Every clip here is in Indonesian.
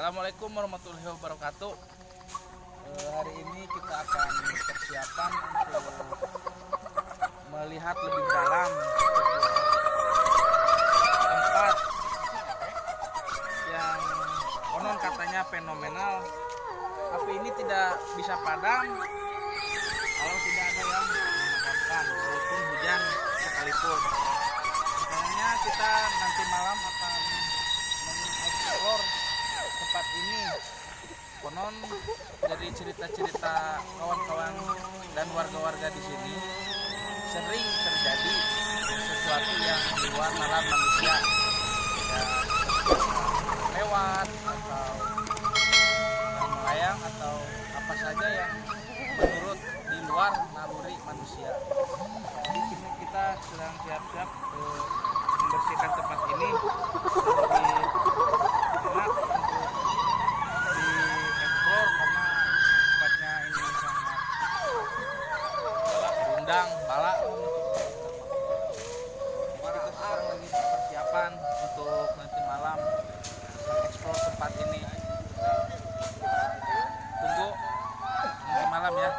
Assalamualaikum warahmatullahi wabarakatuh. Hari ini kita akan persiapan untuk melihat lebih dalam tempat yang konon katanya fenomenal, tapi ini tidak bisa padam kalau tidak ada yang memadamkan, walaupun hujan sekalipun. Makanya kita nanti malam akan mengeksplor tempat ini. Konon dari cerita-cerita kawan-kawan dan warga-warga di sini sering terjadi sesuatu yang di luar nalar manusia, ya, lewat atau melayang atau apa saja yang menurut di luar naluri manusia. Jadi kini kita sedang siap-siap membersihkan tempat ini lebih enak untuk dieksplor, karena tempatnya ini sangat rindang, balak. Kita sekarang lagi persiapan untuk nanti malam mengeksplor tempat ini. Tunggu nanti malam ya.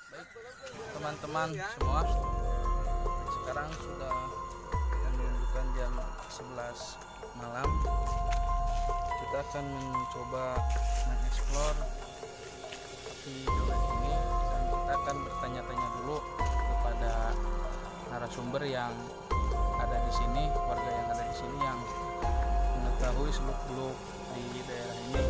Baik teman-teman semua, sekarang sudah menunjukkan jam 11 malam. Kita akan mencoba mengeksplor di daerah ini, dan kita akan bertanya-tanya dulu kepada narasumber yang ada di sini, warga yang ada di sini yang mengetahui seluk-beluk di daerah ini.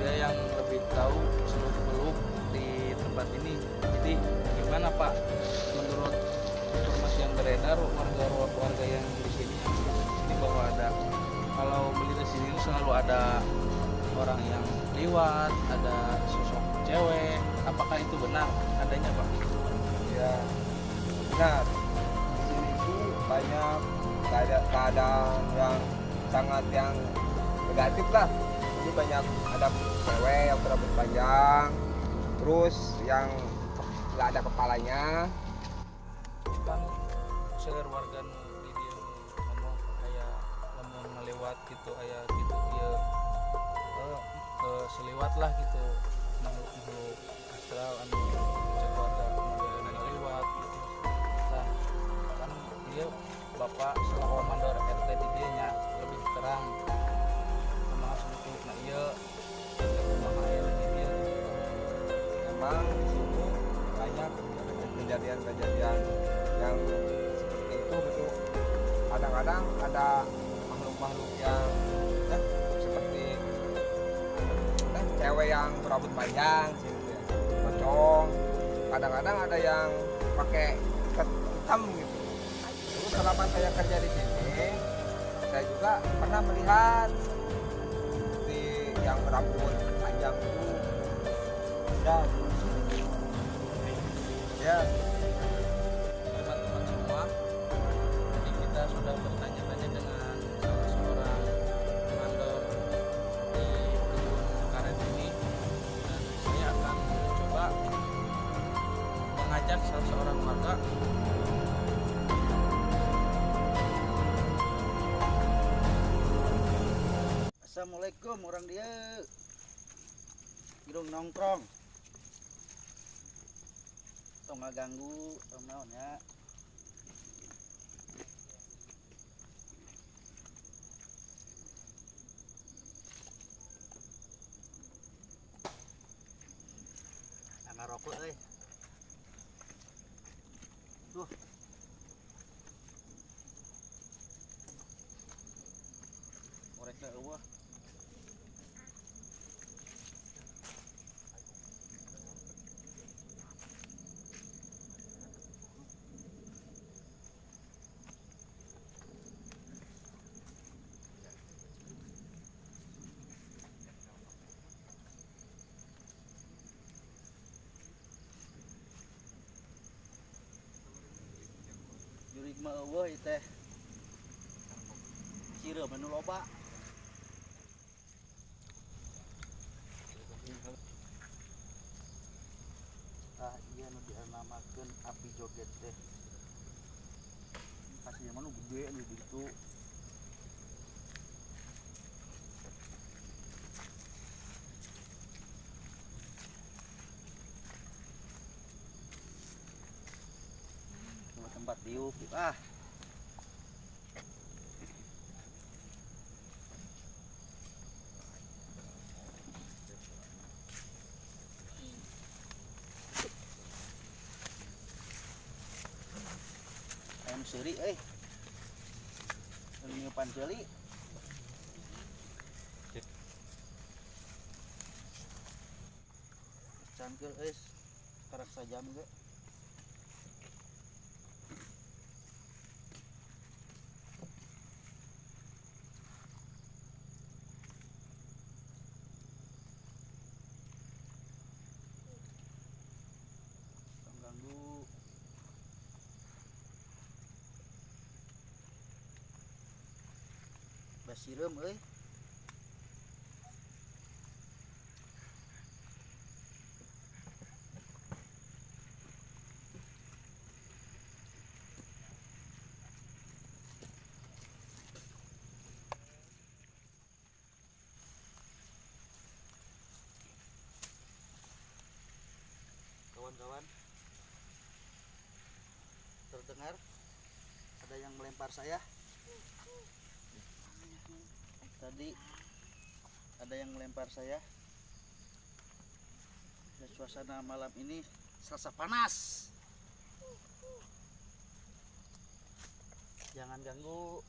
Dia yang lebih tahu seluk-beluk di tempat ini. Jadi gimana Pak, menurut informasi yang beredar warga yang di sini bahwa ada, kalau melihat sini selalu ada orang yang lewat, ada sosok cewek. Apakah itu benar adanya Pak? Ya, benar. Di sini itu banyak keadaan yang sangat yang negatif lah. Ini banyak ada cewek yang berambut panjang, terus yang nggak ada kepalanya. Kan selir warga di dia ngomong kayak lamun ngelewat gitu, kayak gitu dia seliwat lah gitu, makhluk astral anu cek warga kemudian ngelewat gitu. Nah kan dia bapak selaku mandor RT di dia nya lebih terang termasuk untuk nah iya kumaha aya di dia. Memang di sini banyak kejadian-kejadian yang seperti itu betul. Kadang-kadang ada makhluk-makhluk yang seperti cewek yang berambut panjang, pocong. Kadang-kadang ada yang pakai ikat hitam gitu. Terus selama saya kerja di sini, saya juga pernah melihat di yang berambut panjang itu. Ya, Teman-teman semua, tadi kita sudah bertanya-tanya dengan salah seorang mandor di kebun karet ini, dan saya akan mencoba mengajak salah seorang warga. Assalamualaikum, orang dia girung nongkrong tong ngaganggu tong naon ya. apa Duh. Korek na eueuh. Jurig mah eueuh ieu teh. Cireum anu loba. Ah iya nu dinamakeun api joget teh. Kasihnya mah nu gede nu ditu. Tempat tiup ah. Ayam seuri niupan ceuli. Cangkeul karak sajam ge. Ganggu basireum kawan-kawan, terdengar ada yang melempar saya tadi, ada yang melempar saya. Dan suasana malam ini serasa panas, jangan ganggu.